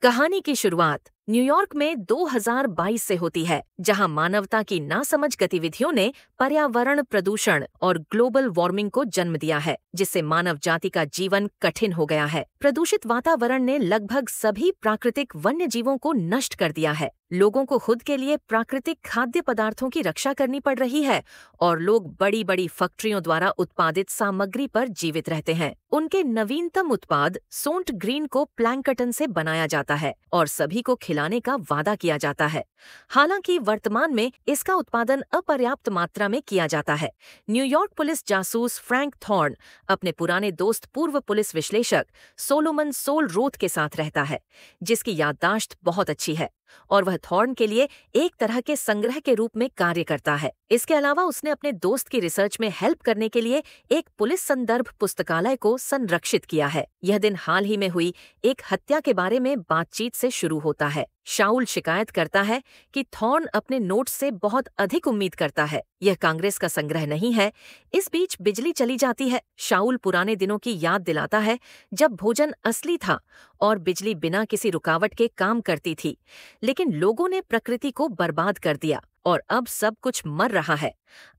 कहानी की शुरुआत न्यूयॉर्क में 2022 से होती है, जहां मानवता की नासमझ गतिविधियों ने पर्यावरण प्रदूषण और ग्लोबल वार्मिंग को जन्म दिया है, जिससे मानव जाति का जीवन कठिन हो गया है। प्रदूषित वातावरण ने लगभग सभी प्राकृतिक वन्य जीवों को नष्ट कर दिया है। लोगों को खुद के लिए प्राकृतिक खाद्य पदार्थों की रक्षा करनी पड़ रही है और लोग बड़ी बड़ी फैक्ट्रियों द्वारा उत्पादित सामग्री पर जीवित रहते हैं। उनके नवीनतम उत्पाद सोंट ग्रीन को प्लैंकटन से बनाया जाता है और सभी को खिलाने का वादा किया जाता है। हालांकि वर्तमान में इसका उत्पादन अपर्याप्त मात्रा में किया जाता है। न्यूयॉर्क पुलिस जासूस फ्रैंक थॉर्न अपने पुराने दोस्त पूर्व पुलिस विश्लेषक सोलोमन सोल रोथ के साथ रहता है, जिसकी याददाश्त बहुत अच्छी है और वह थॉर्न के लिए एक तरह के संग्रह के रूप में कार्य करता है। इसके अलावा उसने अपने दोस्त की रिसर्च में हेल्प करने के लिए एक पुलिस संदर्भ पुस्तकालय को संरक्षित किया है। यह दिन हाल ही में हुई एक हत्या के बारे में बातचीत से शुरू होता है। शाउल शिकायत करता है कि थॉर्न अपने नोट्स से बहुत अधिक उम्मीद करता है। यह कांग्रेस का संग्रह नहीं है। इस बीच बिजली चली जाती है। शाउल पुराने दिनों की याद दिलाता है जब भोजन असली था और बिजली बिना किसी रुकावट के काम करती थी, लेकिन लोगों ने प्रकृति को बर्बाद कर दिया और अब सब कुछ मर रहा है।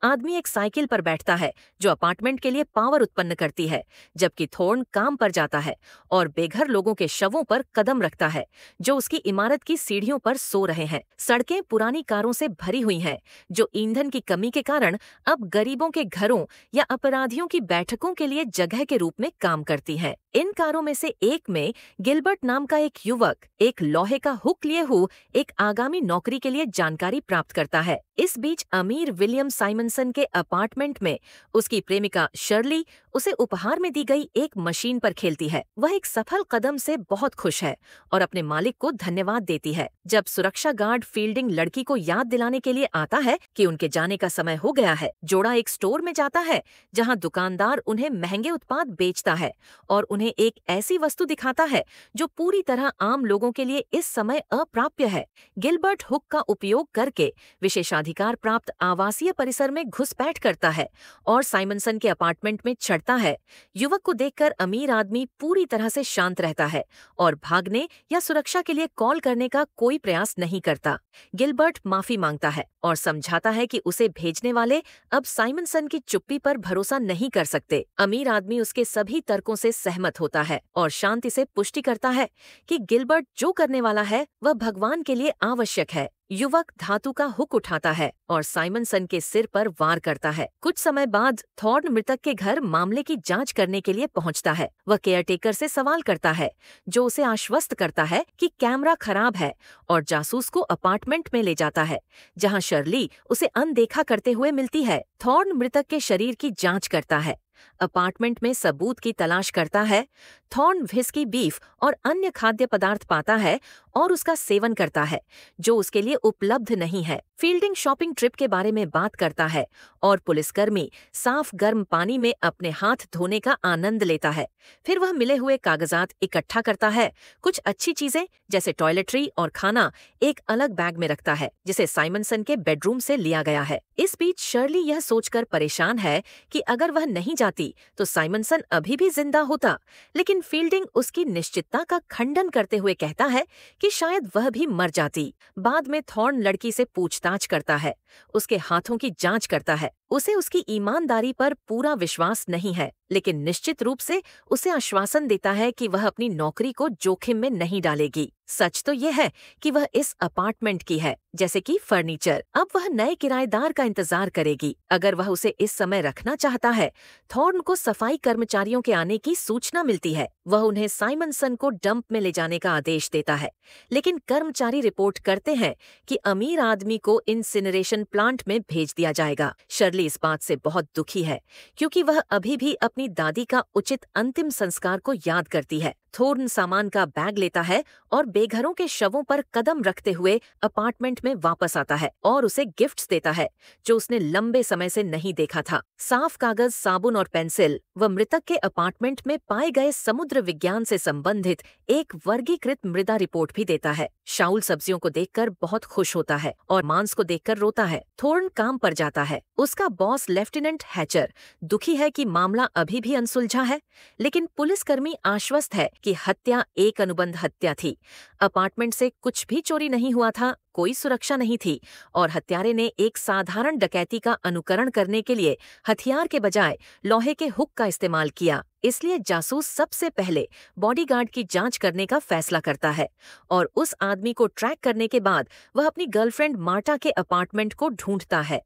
आदमी एक साइकिल पर बैठता है जो अपार्टमेंट के लिए पावर उत्पन्न करती है, जबकि थॉर्न काम पर जाता है और बेघर लोगों के शवों पर कदम रखता है जो उसकी इमारत की सीढ़ियों पर सो रहे हैं। सड़कें पुरानी कारों से भरी हुई हैं जो ईंधन की कमी के कारण अब गरीबों के घरों या अपराधियों की बैठकों के लिए जगह के रूप में काम करती हैं। इन कारों में से एक में गिलबर्ट नाम का एक युवक एक लोहे का हुक लिए हुए एक आगामी नौकरी के लिए जानकारी प्राप्त करता है। इस बीच अमीर विलियम साइमनसन के अपार्टमेंट में उसकी प्रेमिका शर्ली उसे उपहार में दी गई एक मशीन पर खेलती है। वह एक सफल कदम से बहुत खुश है और अपने मालिक को धन्यवाद देती है। जब सुरक्षा गार्ड फील्डिंग लड़की को याद दिलाने के लिए आता है कि उनके जाने का समय हो गया है, जोड़ा एक स्टोर में जाता है जहां दुकानदार उन्हें महंगे उत्पाद बेचता है और उन्हें एक ऐसी वस्तु दिखाता है जो पूरी तरह आम लोगों के लिए इस समय अप्राप्य है। गिलबर्ट हुक का उपयोग करके विशेषाधिकार प्राप्त आवासीय परिसर में घुसपैठ करता है और साइमनसन के अपार्टमेंट में चढ़ता है। युवक को देखकर अमीर आदमी पूरी तरह से शांत रहता है और भागने या सुरक्षा के लिए कॉल करने का कोई प्रयास नहीं करता। गिलबर्ट माफी मांगता है और समझाता है कि उसे भेजने वाले अब साइमनसन की चुप्पी पर भरोसा नहीं कर सकते। अमीर आदमी उसके सभी तर्कों से सहमत होता है और शांति से पुष्टि करता है कि गिलबर्ट जो करने वाला है वह भगवान के लिए आवश्यक है। युवक धातु का हुक उठाता है और साइमनसन के सिर पर वार करता है। कुछ समय बाद थॉर्न मृतक के घर मामले की जांच करने के लिए पहुंचता है। वह केयरटेकर से सवाल करता है जो उसे आश्वस्त करता है कि कैमरा खराब है और जासूस को अपार्टमेंट में ले जाता है जहां शर्ली उसे अनदेखा करते हुए मिलती है। थॉर्न मृतक के शरीर की जांच करता है, अपार्टमेंट में सबूत की तलाश करता है। थॉर्न व्हिस्की बीफ और अन्य खाद्य पदार्थ पाता है और उसका सेवन करता है जो उसके लिए उपलब्ध नहीं है। फील्डिंग शॉपिंग ट्रिप के बारे में बात करता है और पुलिसकर्मी साफ गर्म पानी में अपने हाथ धोने का आनंद लेता है। फिर वह मिले हुए कागजात इकट्ठा करता है। कुछ अच्छी चीजें जैसे टॉयलेटरी और खाना एक अलग बैग में रखता है जिसे साइमनसन के बेडरूम से लिया गया है। इस बीच शर्ली यह सोचकर परेशान है कि अगर वह नहीं जाती तो साइमनसन अभी भी जिंदा होता, लेकिन फील्डिंग उसकी निश्चितता का खंडन करते हुए कहता है कि शायद वह भी मर जाती। बाद में थॉर्न लड़की से पूछताछ करता है, उसके हाथों की जांच करता है। उसे उसकी ईमानदारी पर पूरा विश्वास नहीं है, लेकिन निश्चित रूप से उसे आश्वासन देता है कि वह अपनी नौकरी को जोखिम में नहीं डालेगी। सच तो यह है कि वह इस अपार्टमेंट की है, जैसे कि फर्नीचर। अब वह नए किराएदार का इंतजार करेगी। अगर वह उसे इस समय रखना चाहता है, थॉर्न को सफाई कर्मचारियों के आने की सूचना मिलती है। वह उन्हें साइमनसन को डंप में ले जाने का आदेश देता है, लेकिन कर्मचारी रिपोर्ट करते हैं कि अमीर आदमी को इंसिनरेशन प्लांट में भेज दिया जाएगा। शर्ली इस बात से बहुत दुखी है क्योंकि वह अभी भी अपनी दादी का उचित अंतिम संस्कार को याद करती है। थॉर्न सामान का बैग लेता है और बेघरों के शवों पर कदम रखते हुए अपार्टमेंट में वापस आता है और उसे गिफ्ट्स देता है जो उसने लंबे समय से नहीं देखा था। साफ कागज, साबुन और पेंसिल व मृतक के अपार्टमेंट में पाए गए समुद्र विज्ञान से संबंधित एक वर्गीकृत मृदा रिपोर्ट भी देता है। शाउल सब्जियों को देखकर बहुत खुश होता है और मांस को देखकर रोता है। थॉर्न काम पर जाता है। उसका बॉस लेफ्टिनेंट हैचर दुखी है कि मामला अभी भी अनसुलझा है, लेकिन पुलिसकर्मी आश्वस्त है कि हत्या एक अनुबंध हत्या थी। अपार्टमेंट से कुछ भी चोरी नहीं हुआ था, कोई सुरक्षा नहीं थी और हत्यारे ने एक साधारण डकैती का अनुकरण करने के लिए हथियार के बजाय लोहे के हुक का इस्तेमाल किया। इसलिए जासूस सबसे पहले बॉडीगार्ड की जांच करने का फैसला करता है और उस आदमी को ट्रैक करने के बाद वह अपनी गर्लफ्रेंड मार्टा के अपार्टमेंट को ढूंढता है।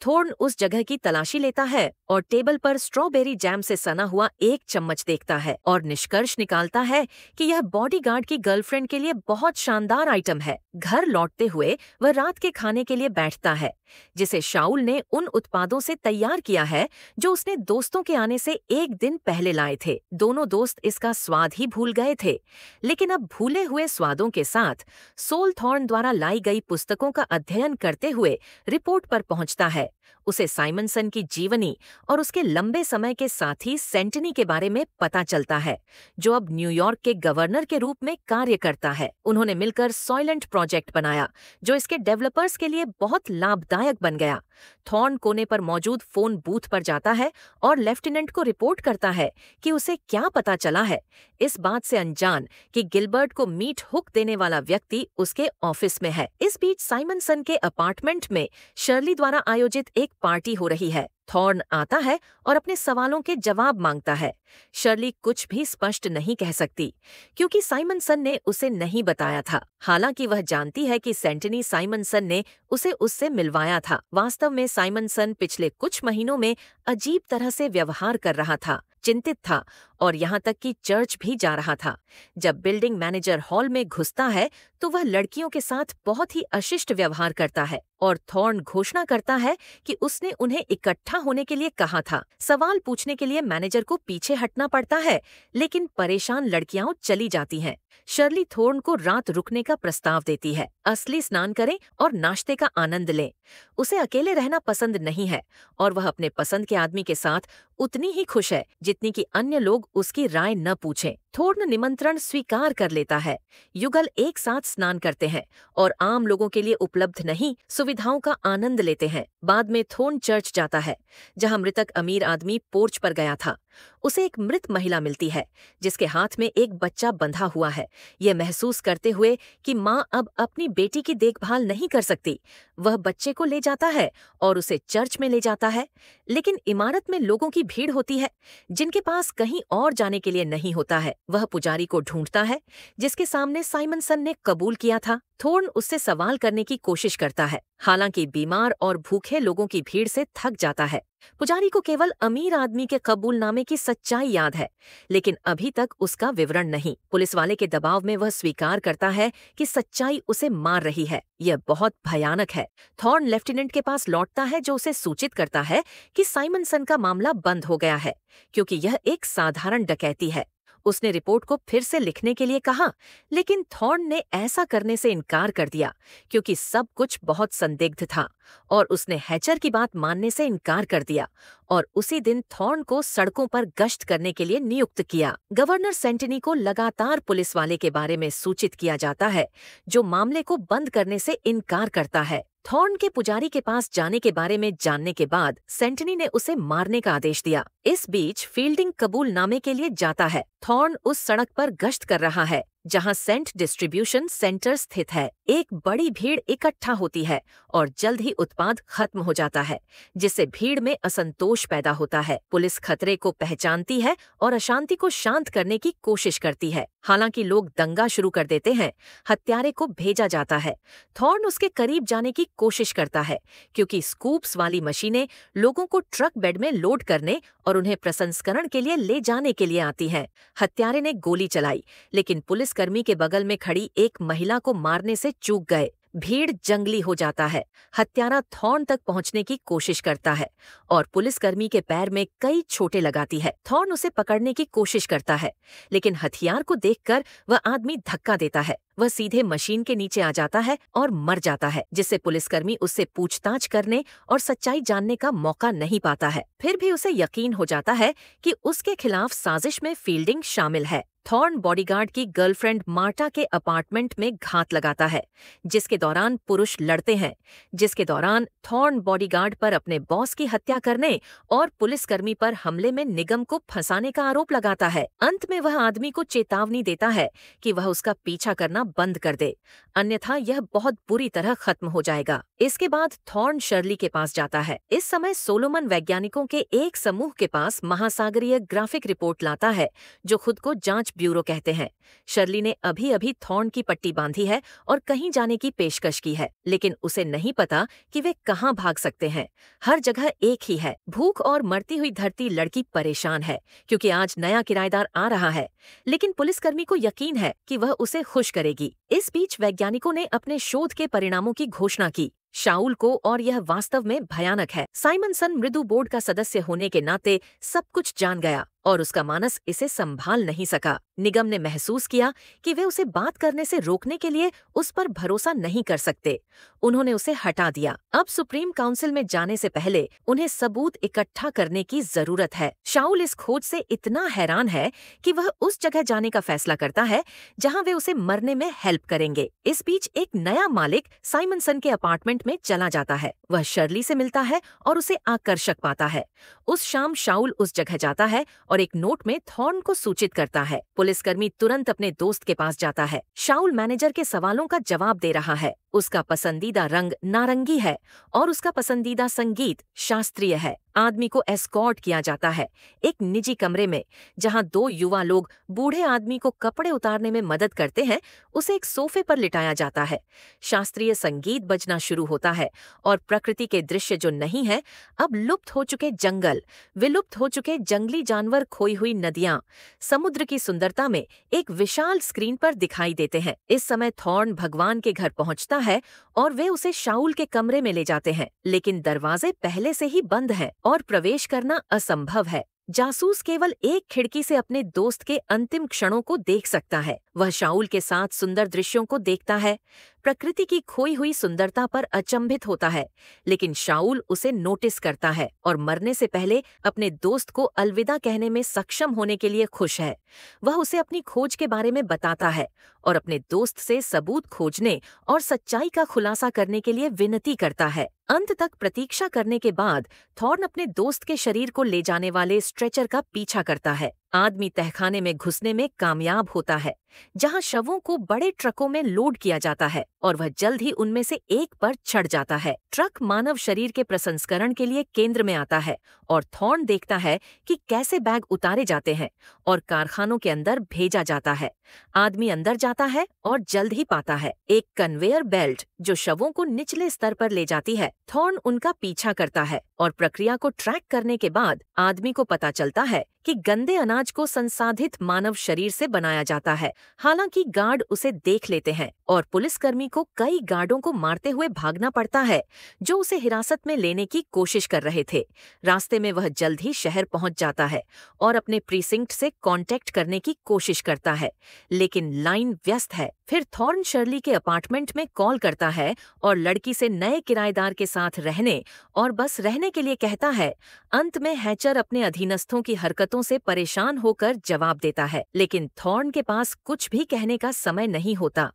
थॉर्न उस जगह की तलाशी लेता है और टेबल पर स्ट्रॉबेरी जैम से सना हुआ एक चम्मच देखता है और निष्कर्ष निकालता है कि यह बॉडीगार्ड की गर्लफ्रेंड के लिए बहुत शानदार आइटम है। घर लौटते हुए वह रात के खाने के लिए बैठता है, जिसे शाउल ने उन उत्पादों से तैयार किया है जो उसने दोस्तों के आने से एक दिन पहले लाए थे। दोनों दोस्त इसका स्वाद ही भूल गए थे, लेकिन अब भूले हुए स्वादों के साथ सोल थॉर्न द्वारा लाई गई पुस्तकों का अध्ययन करते हुए रिपोर्ट पर पहुंचता है। उसे साइमनसन की जीवनी और उसके लंबे समय के साथी सेंटनी के बारे में पता चलता है, जो अब न्यूयॉर्क के गवर्नर के रूप में कार्य करता है। उन्होंने मिलकर सॉइलेंट प्रोजेक्ट बनाया, जो इसके डेवलपर्स के लिए बहुत लाभदायक बन गया। थॉर्न कोने पर मौजूद फोन बूथ पर जाता है और लेफ्टिनेंट को रिपोर्ट करता है कि उसे क्या पता चला है, इस बात से अनजान कि गिलबर्ट को मीट हुक देने वाला व्यक्ति उसके ऑफिस में है। इस बीच साइमनसन के अपार्टमेंट में शर्ली द्वारा आयोजित एक पार्टी हो रही है। थॉर्न आता है और अपने सवालों के जवाब मांगता है। शर्ली कुछ भी स्पष्ट नहीं कह सकती क्योंकि साइमनसन ने उसे नहीं बताया था। हालांकि वह जानती है कि सेंटनी साइमनसन ने उसे उससे मिलवाया था। वास्तव में साइमनसन पिछले कुछ महीनों में अजीब तरह से व्यवहार कर रहा था, चिंतित था और यहाँ तक कि चर्च भी जा रहा था। जब बिल्डिंग मैनेजर हॉल में घुसता है तो वह लड़कियों के साथ बहुत ही अशिष्ट व्यवहार करता है और थॉर्न घोषणा करता है कि उसने उन्हें इकट्ठा होने के लिए कहा था। सवाल पूछने के लिए मैनेजर को पीछे हटना पड़ता है, लेकिन परेशान लड़कियां चली जाती हैं। शर्ली थॉर्न को रात रुकने का प्रस्ताव देती है। असली स्नान करें और नाश्ते का आनंद लें। उसे अकेले रहना पसंद नहीं है और वह अपने पसंद के आदमी के साथ उतनी ही खुश है जितनी कि अन्य लोग उसकी राय न पूछें। थॉर्न निमंत्रण स्वीकार कर लेता है। युगल एक साथ स्नान करते हैं और आम लोगों के लिए उपलब्ध नहीं सुविधाओं का आनंद लेते हैं। बाद में थॉर्न चर्च जाता है, जहां मृतक अमीर आदमी पोर्च पर गया था। उसे एक मृत महिला मिलती है जिसके हाथ में एक बच्चा बंधा हुआ है। यह महसूस करते हुए कि माँ अब अपनी बेटी की देखभाल नहीं कर सकती, वह बच्चे को ले जाता है और उसे चर्च में ले जाता है। लेकिन इमारत में लोगों की भीड़ होती है जिनके पास कहीं और जाने के लिए नहीं होता है। वह पुजारी को ढूंढता है जिसके सामने साइमनसन ने कबूल किया था। थॉर्न उससे सवाल करने की कोशिश करता है, हालांकि बीमार और भूखे लोगों की भीड़ से थक जाता है। पुजारी को केवल अमीर आदमी के कबूलनामे की सच्चाई याद है, लेकिन अभी तक उसका विवरण नहीं। पुलिस वाले के दबाव में वह स्वीकार करता है कि सच्चाई उसे मार रही है। यह बहुत भयानक है। थॉर्न लेफ्टिनेंट के पास लौटता है, जो उसे सूचित करता है कि साइमनसन का मामला बंद हो गया है क्योंकि यह एक साधारण डकैती है। उसने रिपोर्ट को फिर से लिखने के लिए कहा, लेकिन थॉर्न ने ऐसा करने से इनकार कर दिया क्योंकि सब कुछ बहुत संदिग्ध था और उसने हैचर की बात मानने से इनकार कर दिया और उसी दिन थॉर्न को सड़कों पर गश्त करने के लिए नियुक्त किया। गवर्नर सेंटनी को लगातार पुलिस वाले के बारे में सूचित किया जाता है जो मामले को बंद करने से इनकार करता है। थॉर्न के पुजारी के पास जाने के बारे में जानने के बाद सेंटनी ने उसे मारने का आदेश दिया। इस बीच फील्डिंग कबूलनामे के लिए जाता है। थॉर्न उस सड़क पर गश्त कर रहा है जहां सेंट डिस्ट्रीब्यूशन सेंटर स्थित है। एक बड़ी भीड़ इकट्ठा होती है और जल्द ही उत्पाद खत्म हो जाता है, जिससे भीड़ में असंतोष पैदा होता है। पुलिस खतरे को पहचानती है और अशांति को शांत करने की कोशिश करती है। हालांकि लोग दंगा शुरू कर देते हैं, हत्यारे को भेजा जाता है। थॉर्न उसके करीब जाने की कोशिश करता है क्योंकि स्कूप्स वाली मशीनें लोगों को ट्रक बेड में लोड करने और उन्हें प्रसंस्करण के लिए ले जाने के लिए आती हैं। हत्यारे ने गोली चलाई, लेकिन पुलिसकर्मी के बगल में खड़ी एक महिला को मारने से चूक गए। भीड़ जंगली हो जाता है। हत्यारा थॉर्न तक पहुंचने की कोशिश करता है और पुलिसकर्मी के पैर में कई चोटें लगाती है। थॉर्न उसे पकड़ने की कोशिश करता है, लेकिन हथियार को देखकर वह आदमी धक्का देता है। वह सीधे मशीन के नीचे आ जाता है और मर जाता है, जिससे पुलिसकर्मी उससे पूछताछ करने और सच्चाई जानने का मौका नहीं पाता है। फिर भी उसे यकीन हो जाता है कि उसके खिलाफ साजिश में फील्डिंग शामिल है। थॉर्न बॉडीगार्ड की गर्लफ्रेंड मार्टा के अपार्टमेंट में घात लगाता है, जिसके दौरान पुरुष लड़ते हैं, जिसके दौरान थॉर्न बॉडीगार्ड पर अपने बॉस की हत्या करने और पुलिसकर्मी पर हमले में निगम को फंसाने का आरोप लगाता है। अंत में वह आदमी को चेतावनी देता है कि वह उसका पीछा करना बंद कर दे, अन्यथा यह बहुत बुरी तरह खत्म हो जाएगा। इसके बाद थॉर्न शर्ली के पास जाता है। इस समय सोलोमन वैज्ञानिकों के एक समूह के पास महासागरीय ग्राफिक रिपोर्ट लाता है, जो खुद को जांच ब्यूरो कहते हैं। शर्ली ने अभी अभी थॉर्न की पट्टी बांधी है और कहीं जाने की पेशकश की है, लेकिन उसे नहीं पता कि वे कहाँ भाग सकते हैं। हर जगह एक ही है, भूख और मरती हुई धरती। लड़की परेशान है क्योंकि आज नया किराएदार आ रहा है, लेकिन पुलिसकर्मी को यकीन है कि वह उसे खुश करेगी। इस बीच वैज्ञानिकों ने अपने शोध के परिणामों की घोषणा की शाउल को, और यह वास्तव में भयानक है। साइमनसन मृदु बोर्ड का सदस्य होने के नाते सब कुछ जान गया और उसका मानस इसे संभाल नहीं सका। निगम ने महसूस किया कि वे उसे बात करने से रोकने के लिए उस पर भरोसा नहीं कर सकते। उन्होंने उसे हटा दिया। अब सुप्रीम काउंसिल में जाने से पहले उन्हें सबूत इकट्ठा करने की जरूरत है। शाउल इस खोज से इतना हैरान है कि वह उस जगह जाने का फैसला करता है जहां वे उसे मरने में हेल्प करेंगे। इस बीच एक नया मालिक साइमनसन के अपार्टमेंट में चला जाता है। वह शर्ली से मिलता है और उसे आकर्षक पाता है। उस शाम शाउल उस जगह जाता है और एक नोट में थॉर्न को सूचित करता है। पुलिसकर्मी तुरंत अपने दोस्त के पास जाता है। शाउल मैनेजर के सवालों का जवाब दे रहा है। उसका पसंदीदा रंग नारंगी है और उसका पसंदीदा संगीत शास्त्रीय है। आदमी को एस्कॉर्ट किया जाता है एक निजी कमरे में, जहां दो युवा लोग बूढ़े आदमी को कपड़े उतारने में मदद करते हैं। उसे एक सोफे पर लिटाया जाता है। शास्त्रीय संगीत बजना शुरू होता है और प्रकृति के दृश्य जो नहीं है, अब लुप्त हो चुके जंगल, विलुप्त हो चुके जंगली जानवर, खोई हुई नदियां, समुद्र की सुंदरता में एक विशाल स्क्रीन पर दिखाई देते हैं। इस समय थॉर्न भगवान के घर पहुंचता है और वे उसे शाउल के कमरे में ले जाते हैं, लेकिन दरवाजे पहले से ही बंद हैं और प्रवेश करना असंभव है। जासूस केवल एक खिड़की से अपने दोस्त के अंतिम क्षणों को देख सकता है। वह शाउल के साथ सुंदर दृश्यों को देखता है, प्रकृति की खोई हुई सुंदरता पर अचंभित होता है, लेकिन शाउल उसे नोटिस करता है और मरने से पहले अपने दोस्त को अलविदा कहने में सक्षम होने के लिए खुश है। वह उसे अपनी खोज के बारे में बताता है और अपने दोस्त से सबूत खोजने और सच्चाई का खुलासा करने के लिए विनती करता है। अंत तक प्रतीक्षा करने के बाद थॉर्न अपने दोस्त के शरीर को ले जाने वाले स्ट्रेचर का पीछा करता है। आदमी तहखाने में घुसने में कामयाब होता है, जहां शवों को बड़े ट्रकों में लोड किया जाता है और वह जल्द ही उनमें से एक पर चढ़ जाता है। ट्रक मानव शरीर के प्रसंस्करण के लिए केंद्र में आता है और थॉर्न देखता है कि कैसे बैग उतारे जाते हैं और कारखानों के अंदर भेजा जाता है। आदमी अंदर जाता है और जल्द ही पाता है एक कन्वेयर बेल्ट जो शवों को निचले स्तर पर ले जाती है। थॉर्न उनका पीछा करता है और प्रक्रिया को ट्रैक करने के बाद आदमी को पता चलता है कि गंदे अनाज को संसाधित मानव शरीर से बनाया जाता है। हालांकि गार्ड उसे देख लेते हैं और पुलिसकर्मी को कई गार्डों को मारते हुए भागना पड़ता है, जो उसे हिरासत में लेने की कोशिश कर रहे थे। रास्ते में वह जल्द ही शहर पहुंच जाता है और अपने प्रीसिंक्ट से कांटेक्ट करने की कोशिश करता है, लेकिन लाइन व्यस्त है। फिर थॉर्न शर्ली के अपार्टमेंट में कॉल करता है और लड़की से नए किराएदार के साथ रहने और बस रहने के लिए कहता है। अंत में हैचर अपने अधीनस्थों की हरकतों से परेशान होकर जवाब देता है, लेकिन थॉर्न के पास कुछ भी कहने का समय नहीं होता।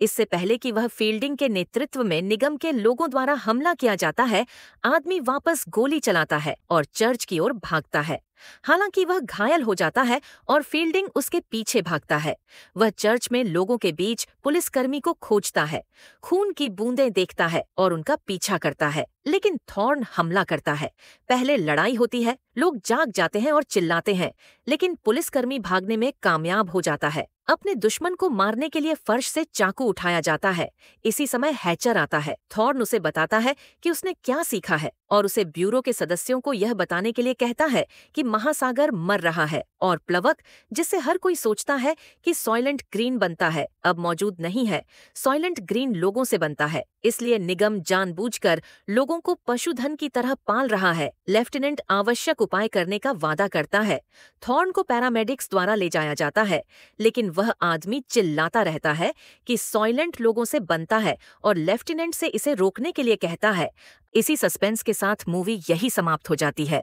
इससे पहले कि वह फील्डिंग के नेतृत्व में निगम के लोगों द्वारा हमला किया जाता है, आदमी वापस गोली चलाता है और चर्च की ओर भागता है। हालांकि वह घायल हो जाता है और फील्डिंग उसके पीछे भागता है। वह चर्च में लोगों के बीच पुलिसकर्मी को खोजता है, खून की बूंदें देखता है और उनका पीछा करता है, लेकिन थॉर्न हमला करता है। पहले लड़ाई होती है, लोग जाग जाते हैं और चिल्लाते हैं, लेकिन पुलिसकर्मी भागने में कामयाब हो जाता है। अपने दुश्मन को मारने के लिए फर्श से चाकू उठाया जाता है। इसी समय हैचर आता है। थॉर्न उसे बताता है कि उसने क्या सीखा है और उसे ब्यूरो के सदस्यों को यह बताने के लिए कहता है कि महासागर मर रहा है और प्लवक, जिससे हर कोई सोचता है कि सॉइलेंट ग्रीन बनता है, अब मौजूद नहीं है। सॉइलेंट ग्रीन लोगों से बनता है, इसलिए निगम जानबूझकर लोगों को पशुधन की तरह पाल रहा है। लेफ्टिनेंट आवश्यक उपाय करने का वादा करता है। थॉर्न को पैरामेडिक्स द्वारा ले जाया जाता है, लेकिन वह आदमी चिल्लाता रहता है कि सॉइलेंट लोगों से बनता है और लेफ्टिनेंट से इसे रोकने के लिए कहता है। इसी सस्पेंस के साथ मूवी यही समाप्त हो जाती है।